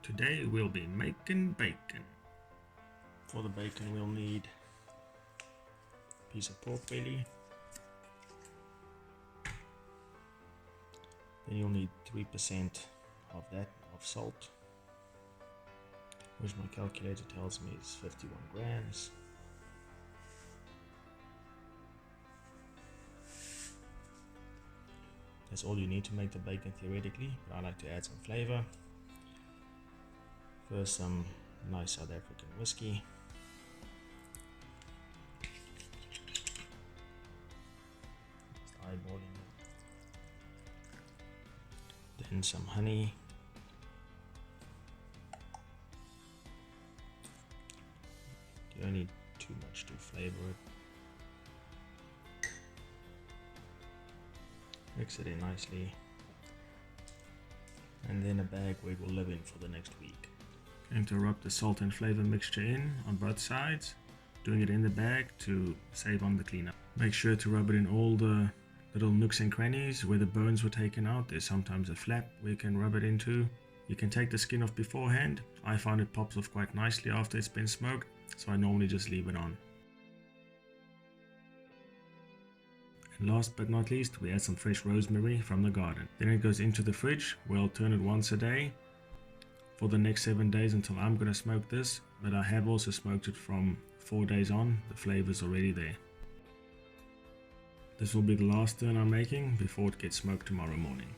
Today we'll be making bacon. For the bacon we'll need a piece of pork belly. Then you'll need 3% of that of salt, which my calculator tells me is 51 grams. That's all you need to make the bacon theoretically, but I like to add some flavor. First, some nice South African whiskey. Just eyeballing it. Then some honey. You don't need too much to flavor it. Mix it in nicely, and then a bag where it will live in for the next week. Going to rub the salt and flavor mixture in on both sides, doing it in the bag to save on the cleanup. Make sure to rub it in all the little nooks and crannies where the bones were taken out. There's sometimes a flap where you can rub it into. You can take the skin off beforehand. I find it pops off quite nicely after it's been smoked, so I normally just leave it on. And last but not least, we add some fresh rosemary from the garden. Then it goes into the fridge, where I'll turn it once a day for the next 7 days until I'm going to smoke this, but I have also smoked it from 4 days on. The flavor's already there. This will be the last turn I'm making before it gets smoked tomorrow morning.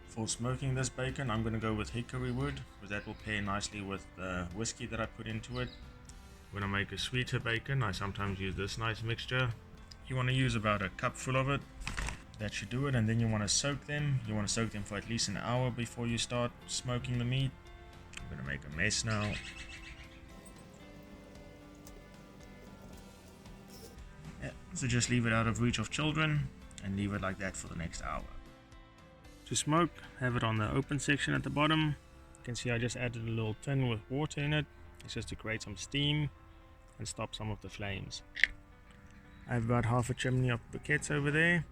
For smoking this bacon, I'm going to go with hickory wood, because that will pair nicely with the whiskey that I put into it. When I make a sweeter bacon, I sometimes use this nice mixture. You want to use about a cup full of it. That should do it, and then you want to soak them. You want to soak them for at least an hour before you start smoking the meat. I'm going to make a mess now. Yeah, so just leave it out of reach of children and leave it like that for the next hour. To smoke, have it on the open section at the bottom. You can see I just added a little tin with water in it. It's just to create some steam and stop some of the flames. I have about half a chimney of briquettes over there.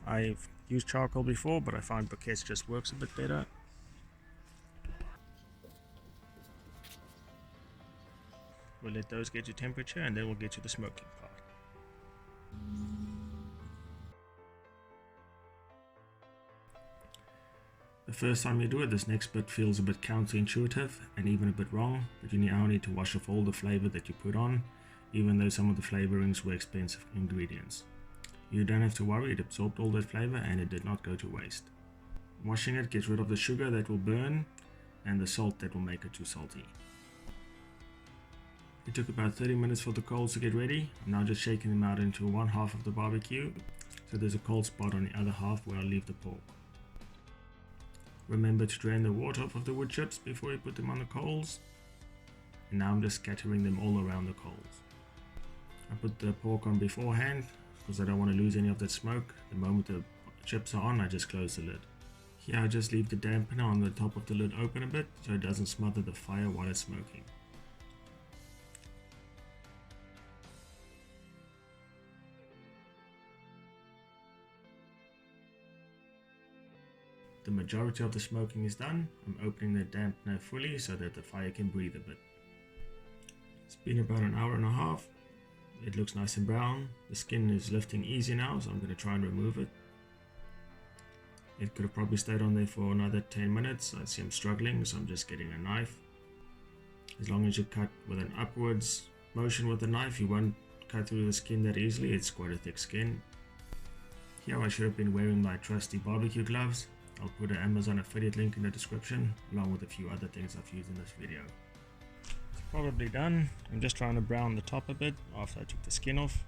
I've used charcoal before, but I find briquettes just works a bit better. We'll let those get to temperature, and then we'll get to the smoking part. The first time you do it, this next bit feels a bit counterintuitive and even a bit wrong, but you now need to wash off all the flavor that you put on, even though some of the flavorings were expensive ingredients. You don't have to worry, it absorbed all that flavor and it did not go to waste. Washing it gets rid of the sugar that will burn and the salt that will make it too salty. It took about 30 minutes for the coals to get ready. I'm now just shaking them out into one half of the barbecue, so there's a cold spot on the other half where I'll leave the pork. Remember to drain the water off of the wood chips before you put them on the coals. And now I'm just scattering them all around the coals. I put the pork on beforehand because I don't want to lose any of that smoke. The moment the chips are on, I just close the lid. Here I just leave the dampener on the top of the lid open a bit so it doesn't smother the fire while it's smoking. The majority of the smoking is done. I'm opening the dampener fully so that the fire can breathe a bit. It's been about an hour and a half. It looks nice and brown. The skin is lifting easy now, so I'm going to try and remove it. It could have probably stayed on there for another 10 minutes. I see I'm struggling, so I'm just getting a knife. As long as you cut with an upwards motion with the knife, you won't cut through the skin that easily. It's quite a thick skin. Here I should have been wearing my trusty barbecue gloves. I'll put an Amazon affiliate link in the description, along with a few other things I've used in this video. It's probably done. I'm just trying to brown the top a bit after I took the skin off.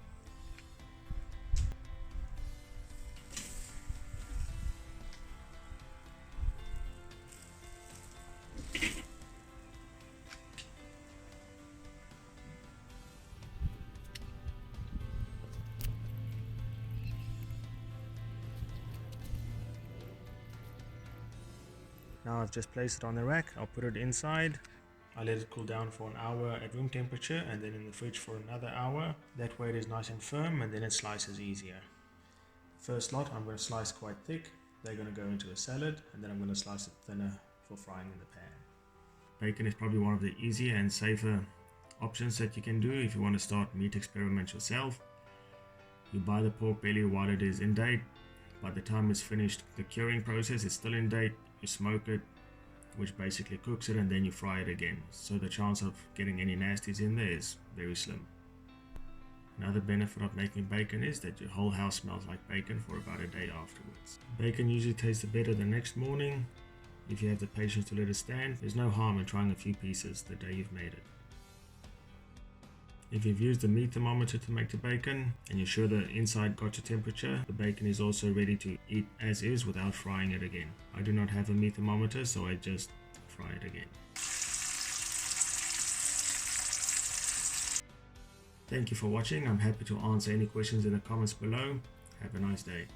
Now I've just placed it on the rack. I'll put it inside. I let it cool down for an hour at room temperature and then in the fridge for another hour. That way it is nice and firm and then it slices easier. First lot I'm going to slice quite thick. They're going to go into a salad, and then I'm going to slice it thinner for frying in the pan. Bacon is probably one of the easier and safer options that you can do if you want to start meat experiments yourself. You buy the pork belly while it is in date. By the time it's finished the curing process, it's still in date. You smoke it, which basically cooks it, and then you fry it again. So the chance of getting any nasties in there is very slim. Another benefit of making bacon is that your whole house smells like bacon for about a day afterwards. Bacon usually tastes better the next morning. If you have the patience to let it stand, there's no harm in trying a few pieces the day you've made it. If you've used the meat thermometer to make the bacon and you're sure the inside got your temperature, the bacon is also ready to eat as is without frying it again. I do not have a meat thermometer, so I just fry it again. Thank you for watching. I'm happy to answer any questions in the comments below. Have a nice day.